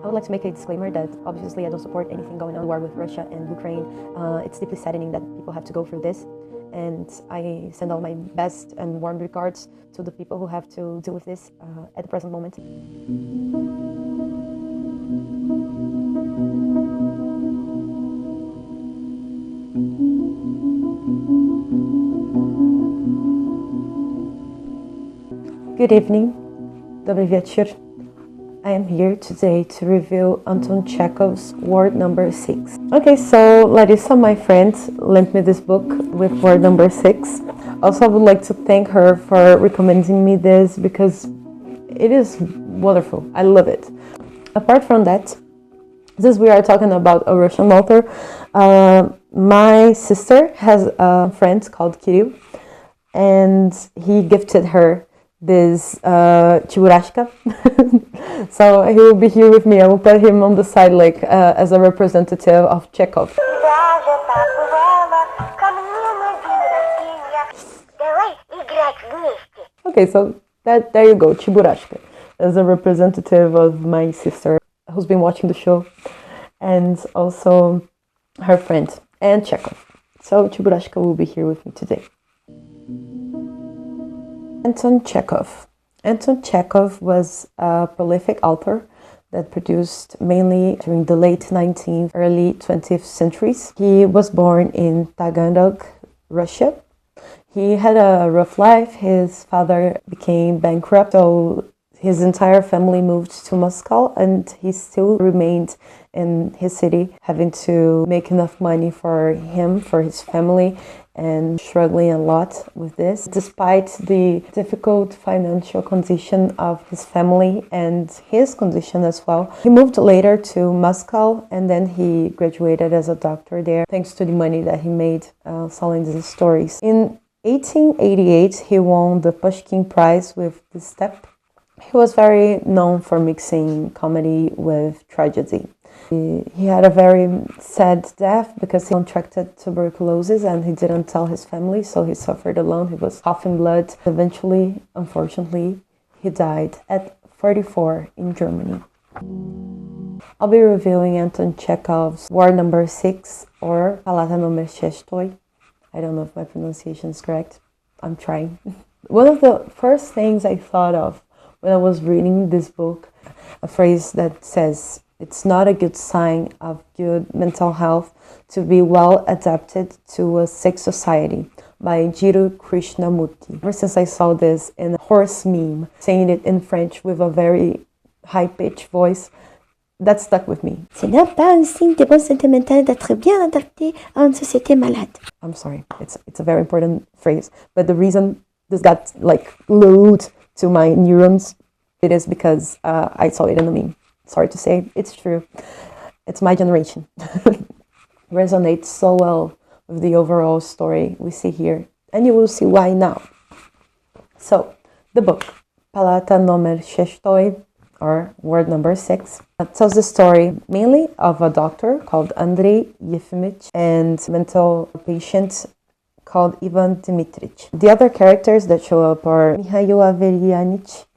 I would like to make a disclaimer that obviously I don't support anything going on in the war with Russia and Ukraine. It's deeply saddening that people have to go through this. And I send all my best and warm regards to the people who have to deal with this at the present moment. Good evening, dobry wieczór. I am here today to review Anton Chekhov's word number 6. Okay, so Larissa, my friend, lent me this book with word number 6. Also, I would like to thank her for recommending me this because it is wonderful. I love it. Apart from that, since we are talking about a Russian author, my sister has a friend called Kirill, and he gifted her this Cheburashka. So he will be here with me. I will put him on the side like as a representative of Chekhov. Okay, so there you go, Cheburashka, as a representative of my sister who's been watching the show, and also her friend and Chekhov. So Cheburashka will be here with me today. Anton Chekhov. Anton Chekhov was a prolific author that produced mainly during the late 19th, early 20th centuries. He was born in Taganrog, Russia. He had a rough life. His father became bankrupt, so his entire family moved to Moscow, and he still remained in his city, having to make enough money for him, for his family, and struggling a lot with this. Despite the difficult financial condition of his family and his condition as well, he moved later to Moscow, and then he graduated as a doctor there, thanks to the money that he made selling these stories. In 1888, he won the Pushkin Prize with The Steppe. He was very known for mixing comedy with tragedy. He had a very sad death because he contracted tuberculosis and he didn't tell his family, so he suffered alone. He was coughing blood. Eventually, unfortunately, he died at 44 in Germany. I'll be reviewing Anton Chekhov's word number 6, or Palata numer 6. I don't know if my pronunciation is correct. I'm trying. One of the first things I thought of when I was reading this book, a phrase that says, "It's not a good sign of good mental health to be well adapted to a sick society," by Jiro Krishnamurti. Ever since I saw this in a horse meme, saying it in French with a very high-pitched voice, that stuck with me. Ce n'est pas un signe de bonne santé mentale d'être bien adapté à une société malade. I'm sorry, it's a very important phrase, but the reason this got like glued to my neurons, it is because I saw it in a meme. Sorry to say, it's true. It's my generation. Resonates so well with the overall story we see here, and you will see why now. So, the book, Palata numer 6, or word number 6, tells the story mainly of a doctor called Andrei Yefimych and a mental patient called Ivan Dmitrich. The other characters that show up are Mikhail Averyanich,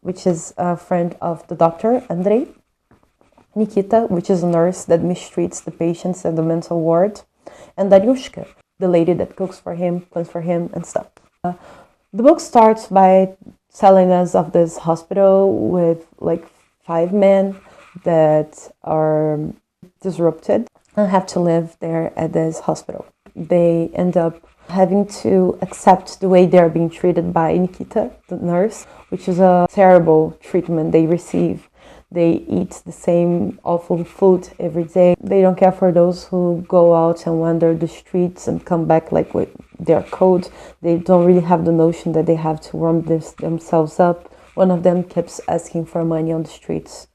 which is a friend of the doctor, Andrei, Nikita, which is a nurse that mistreats the patients at the mental ward, and Daryushka, the lady that cooks for him, cleans for him, and stuff. The book starts by telling us of this hospital with like 5 men that are disrupted and have to live there at this hospital. They end up having to accept the way they're being treated by Nikita, the nurse, which is a terrible treatment they receive. They eat the same awful food every day. They don't care for those who go out and wander the streets and come back like with their coat. They don't really have the notion that they have to warm themselves up. One of them keeps asking for money on the streets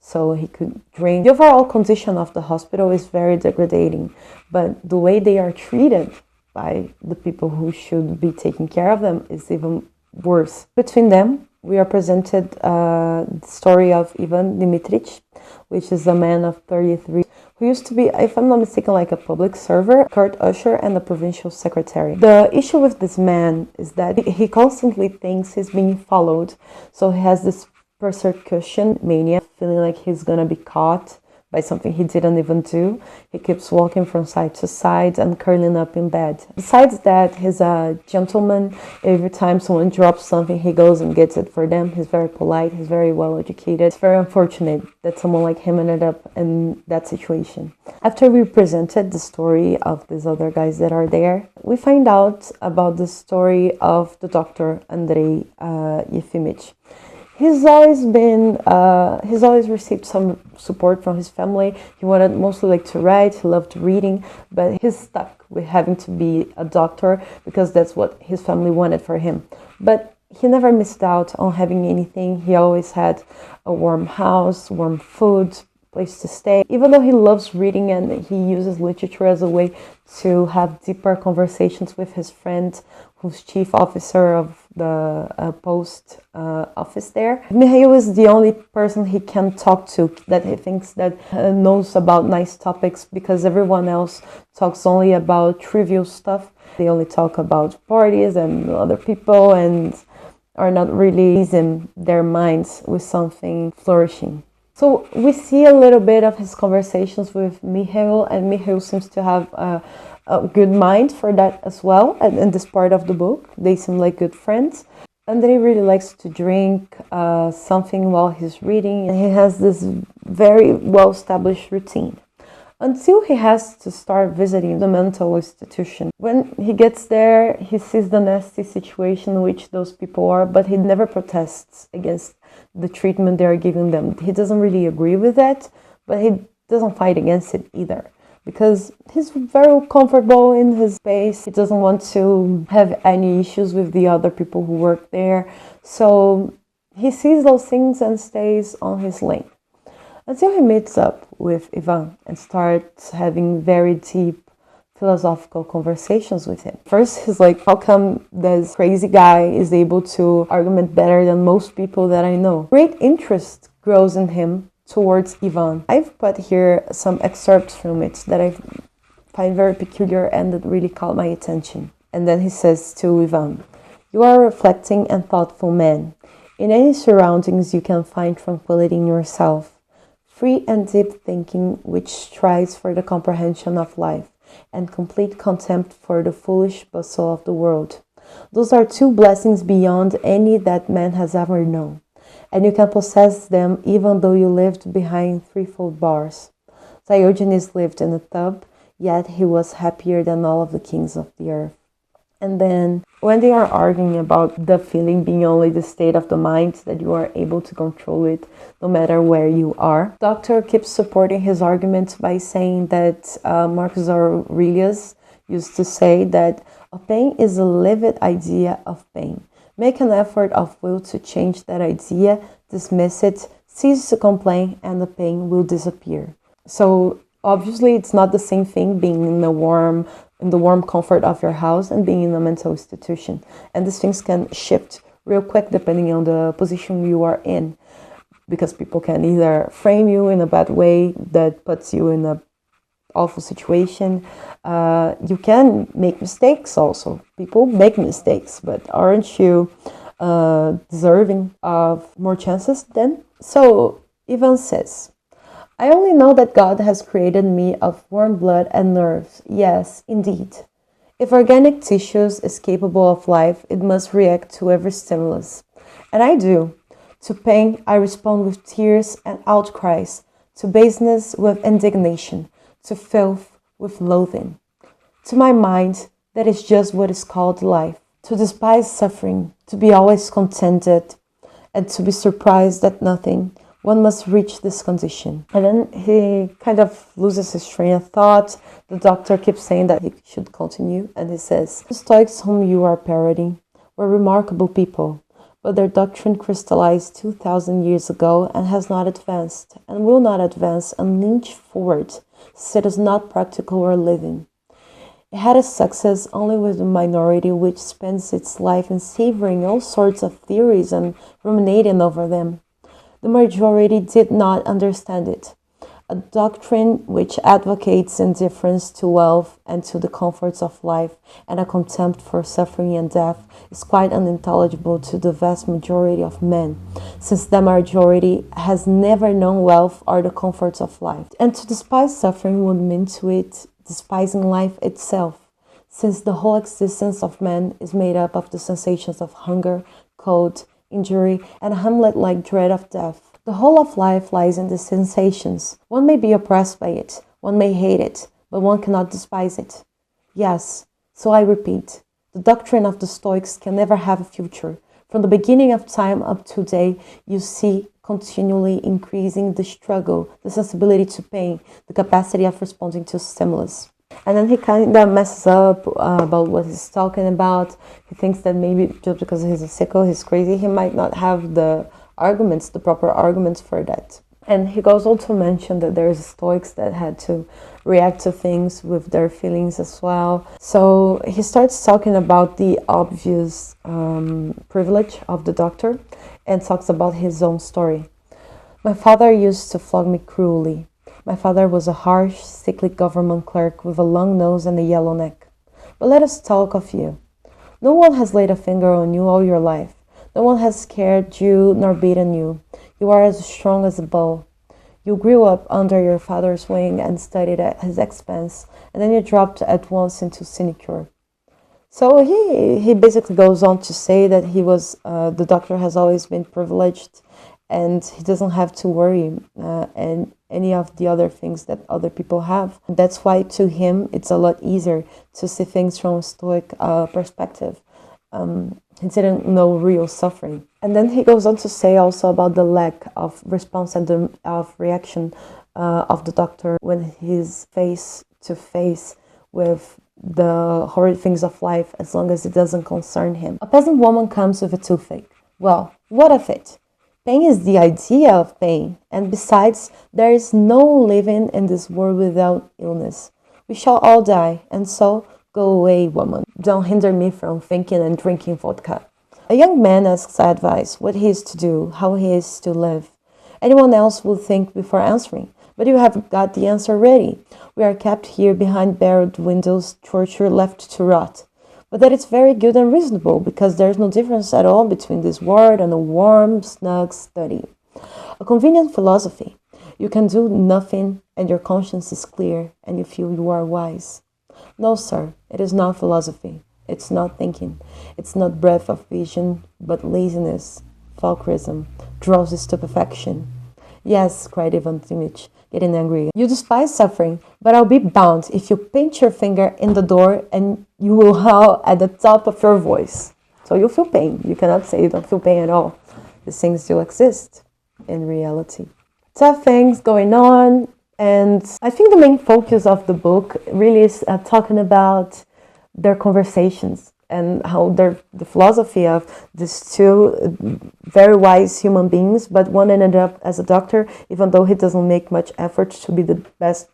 so he could drink. The overall condition of the hospital is very degrading, but the way they are treated by the people who should be taking care of them is even worse. Between them, we are presented the story of Ivan Dmitrich, which is a man of 33, who used to be, if I'm not mistaken, like a public server, court usher, and a provincial secretary. The issue with this man is that he constantly thinks he's being followed, so he has this persecution mania, feeling like he's gonna be caught by something he didn't even do. He keeps walking from side to side and curling up in bed. Besides that, he's a gentleman. Every time someone drops something, he goes and gets it for them. He's very polite. He's very well educated. It's very unfortunate that someone like him ended up in that situation. After we presented the story of these other guys that are there, we find out about the story of the doctor, Andrei Yefimich. He's always received some support from his family. He wanted mostly like to write, he loved reading, but he's stuck with having to be a doctor because that's what his family wanted for him. But he never missed out on having anything. He always had a warm house, warm food, place to stay. Even though he loves reading and he uses literature as a way to have deeper conversations with his friend, who's chief officer of the post office there. Mikhail is the only person he can talk to that he thinks that knows about nice topics, because everyone else talks only about trivial stuff. They only talk about parties and other people and are not really using their minds with something flourishing. So we see a little bit of his conversations with Mikhail, and Mikhail seems to have a good mind for that as well. And in this part of the book, they seem like good friends. And then he really likes to drink something while he's reading. And he has this very well-established routine until he has to start visiting the mental institution. When he gets there, he sees the nasty situation in which those people are, but he never protests against the treatment they are giving them. He doesn't really agree with that, but he doesn't fight against it either, because he's very comfortable in his space. He doesn't want to have any issues with the other people who work there. So he sees those things and stays on his lane until he meets up with Ivan and starts having very deep philosophical conversations with him. First, he's like, how come this crazy guy is able to argument better than most people that I know? Great interest grows in him towards Ivan. I've put here some excerpts from it that I find very peculiar and that really caught my attention. And then he says to Ivan, "You are a reflecting and thoughtful man. In any surroundings you can find tranquility in yourself, free and deep thinking which strives for the comprehension of life, and complete contempt for the foolish bustle of the world. Those are two blessings beyond any that man has ever known, and you can possess them even though you lived behind threefold bars. Diogenes lived in a tub, yet he was happier than all of the kings of the earth." And then when they are arguing about the feeling being only the state of the mind, that you are able to control it no matter where you are, Doctor keeps supporting his argument by saying that Marcus Aurelius used to say that a pain is a livid idea of pain. Make an effort of will to change that idea, dismiss it, cease to complain, and the pain will disappear. So obviously it's not the same thing being in the warm comfort of your house and being in a mental institution. And these things can shift real quick depending on the position you are in, because people can either frame you in a bad way that puts you in a awful situation. You can make mistakes also. People make mistakes, but aren't you deserving of more chances then? So Ivan says, "I only know that God has created me of warm blood and nerves. Yes, indeed. If organic tissues is capable of life, it must react to every stimulus. And I do. To pain, I respond with tears and outcries. To baseness, with indignation. To filth, with loathing. To my mind, that is just what is called life. To despise suffering, to be always contented, and to be surprised at nothing. One must reach this condition." And then he kind of loses his train of thought. The doctor keeps saying that he should continue, and he says, "The Stoics whom you are parodying were remarkable people, but their doctrine crystallized 2,000 years ago and has not advanced, and will not advance an inch forward, since it is not practical or living. It had a success only with the minority which spends its life in savoring all sorts of theories and ruminating over them. The majority did not understand it. A doctrine which advocates indifference to wealth and to the comforts of life and a contempt for suffering and death is quite unintelligible to the vast majority of men, since the majority has never known wealth or the comforts of life. And to despise suffering would mean to it despising life itself, since the whole existence of man is made up of the sensations of hunger, cold, injury, and a Hamlet-like dread of death. The whole of life lies in the sensations. One may be oppressed by it, one may hate it, but one cannot despise it. Yes, so I repeat, the doctrine of the Stoics can never have a future. From the beginning of time up to today, you see continually increasing the struggle, the sensibility to pain, the capacity of responding to stimulus. And then he kind of messes up about what he's talking about. He thinks that maybe just because he's a sicko, he's crazy, he might not have the proper arguments for that. And he goes on to mention that there's Stoics that had to react to things with their feelings as well. So he starts talking about the obvious privilege of the doctor and talks about his own story. My father used to flog me cruelly. My father was a harsh, sickly government clerk with a long nose and a yellow neck. But let us talk of you. No one has laid a finger on you all your life. No one has scared you nor beaten you. You are as strong as a bull. You grew up under your father's wing and studied at his expense, and then you dropped at once into sinecure. So he basically goes on to say that the doctor has always been privileged, and he doesn't have to worry and any of the other things that other people have. That's why to him it's a lot easier to see things from a Stoic perspective. He didn't know real suffering. And then he goes on to say also about the lack of response and of reaction of the doctor when he's face to face with the horrid things of life, as long as it doesn't concern him. A peasant woman comes with a toothache. Well, what of it? Pain is the idea of pain, and besides, there is no living in this world without illness. We shall all die, and so, go away, woman. Don't hinder me from thinking and drinking vodka. A young man asks advice, what he is to do, how he is to live. Anyone else will think before answering, but you have got the answer ready. We are kept here behind barred windows, tortured, left to rot. But that is very good and reasonable, because there is no difference at all between this ward and a warm, snug study. A convenient philosophy. You can do nothing, and your conscience is clear, and you feel you are wise. No, sir, it is not philosophy. It's not thinking. It's not breadth of vision, but laziness, falkrism, drowsy stupefaction. Yes, cried Ivan Dmitritch, getting angry. You despise suffering, but I'll be bound if you pinch your finger in the door and you will howl at the top of your voice. So you feel pain. You cannot say you don't feel pain at all. These things still exist in reality. Tough things going on. And I think the main focus of the book really is talking about their conversations and how the philosophy of these two very wise human beings, but one ended up as a doctor, even though he doesn't make much effort to be the best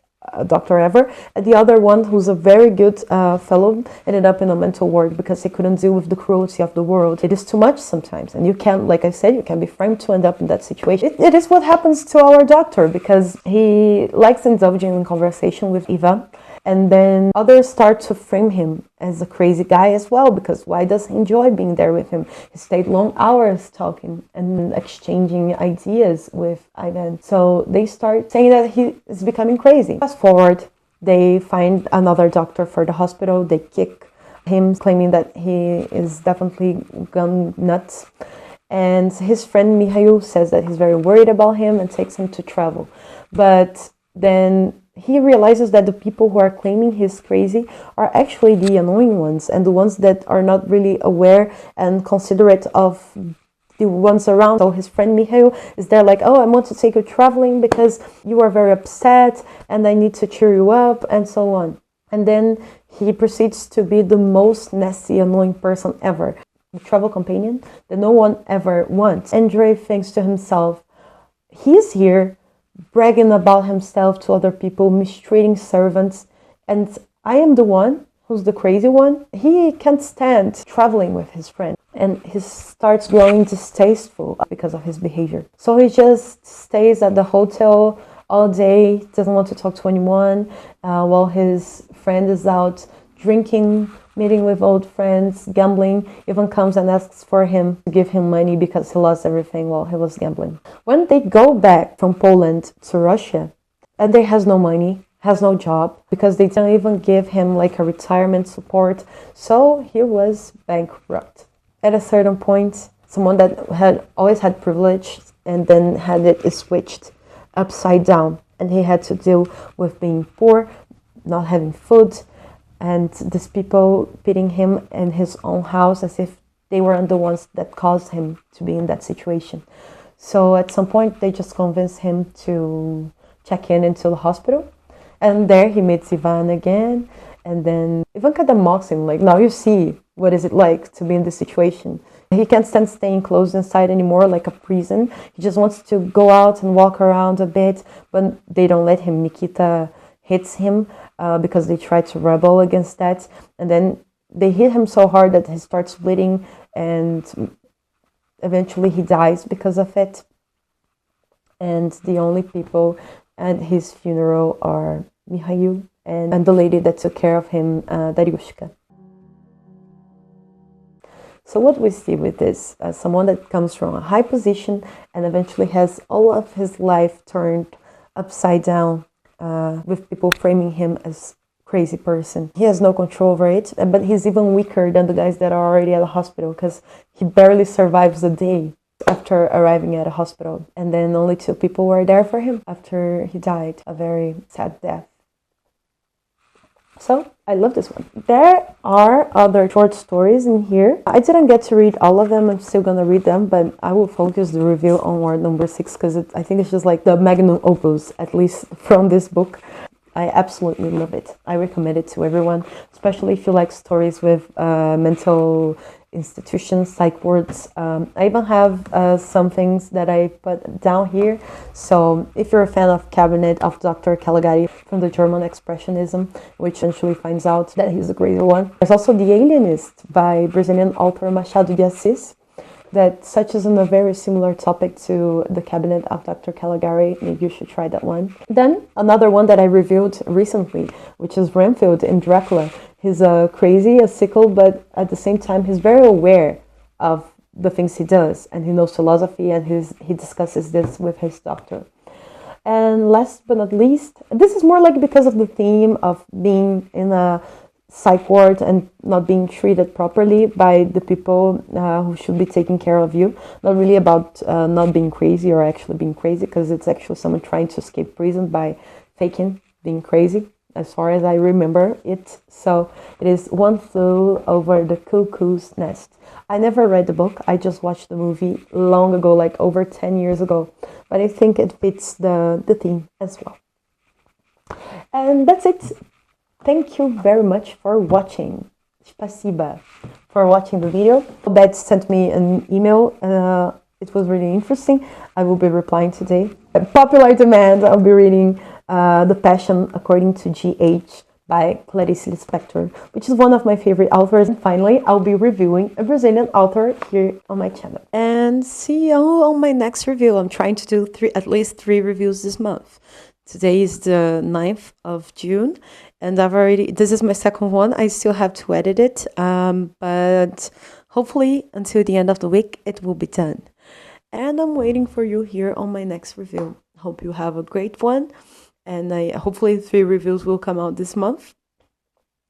doctor ever, and the other one, who's a very good fellow, ended up in a mental ward because he couldn't deal with the cruelty of the world. It is too much sometimes, and you can, like I said, you can be framed to end up in that situation. It is what happens to our doctor, because he likes indulging in conversation with Eva, and then others start to frame him as a crazy guy as well, because why does he enjoy being there with him? He stayed long hours talking and exchanging ideas with Ivan. So they start saying that he is becoming crazy. Fast forward, they find another doctor for the hospital. They kick him, claiming that he is definitely gone nuts. And his friend Mikhail says that he's very worried about him and takes him to travel. But then he realizes that the people who are claiming he's crazy are actually the annoying ones, and the ones that are not really aware and considerate of the ones around. So his friend Mikhail is there like, oh, I want to take you traveling because you are very upset and I need to cheer you up, and so on. And then he proceeds to be the most nasty, annoying person ever. The travel companion that no one ever wants. Andrei thinks to himself, he's here bragging about himself to other people, mistreating servants, and I am the one who's the crazy one. He can't stand traveling with his friend, and he starts growing distasteful because of his behavior. So he just stays at the hotel all day, doesn't want to talk to anyone, while his friend is out drinking, meeting with old friends, gambling, even comes and asks for him to give him money because he lost everything while he was gambling. When they go back from Poland to Russia, and they has no money, has no job, because they don't even give him like a retirement support, so he was bankrupt. At a certain point, someone that had always had privilege and then had it switched upside down, and he had to deal with being poor, not having food, and these people beating him in his own house as if they weren't the ones that caused him to be in that situation. So at some point, they just convinced him to check in into the hospital, and there he meets Ivan again, and then Ivan kind of mocks him, like, now you see what is it like to be in this situation. He can't stand staying closed inside anymore, like a prison. He just wants to go out and walk around a bit, but they don't let him. Nikita hits him because they try to rebel against that, and then they hit him so hard that he starts bleeding, and eventually he dies because of it. And the only people at his funeral are Mikhail and the lady that took care of him, Daryushka. So what we see with this, someone that comes from a high position and eventually has all of his life turned upside down, with people framing him as crazy person. He has no control over it, but he's even weaker than the guys that are already at the hospital, because he barely survives a day after arriving at a hospital. And then only 2 people were there for him after he died. A very sad death. So I love this one. There are other short stories in here. I didn't get to read all of them. I'm still gonna read them, but I will focus the review on word number 6 because I think it's just like the magnum opus, at least from this book. I absolutely love it. I recommend it to everyone, especially if you like stories with mental institutions, psych wards. I even have some things that I put down here. So if you're a fan of Cabinet of Dr. Caligari from the German Expressionism, which eventually finds out that he's a great one. There's also The Alienist by Brazilian author Machado de Assis, that touches on a very similar topic to the Cabinet of Dr. Caligari. Maybe you should try that one. Then another one that I reviewed recently, which is Renfield in Dracula. He's crazy, a sickle, but at the same time, he's very aware of the things he does, and he knows philosophy, and he discusses this with his doctor. And last but not least, this is more like because of the theme of being in a psych ward and not being treated properly by the people who should be taking care of you. Not really about not being crazy or actually being crazy, because it's actually someone trying to escape prison by faking being crazy, as far as I remember it. So it is One Flew Over the Cuckoo's Nest. I never read the book. I just watched the movie long ago, like over 10 years ago. But I think it fits the theme as well. And that's it. Thank you very much for watching. Spasiba for watching the video. Bet sent me an email. It was really interesting. I will be replying today. At popular demand, I'll be reading The Passion According to G.H. by Clarice Lispector, which is one of my favorite authors. And finally, I'll be reviewing a Brazilian author here on my channel. And see you on my next review. I'm trying to do at least 3 reviews this month. Today is the 9th of June, and this is my second one. I still have to edit it, but hopefully until the end of the week, it will be done. And I'm waiting for you here on my next review. Hope you have a great one, and hopefully 3 reviews will come out this month.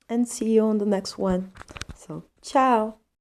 And see you on the next one. So, ciao!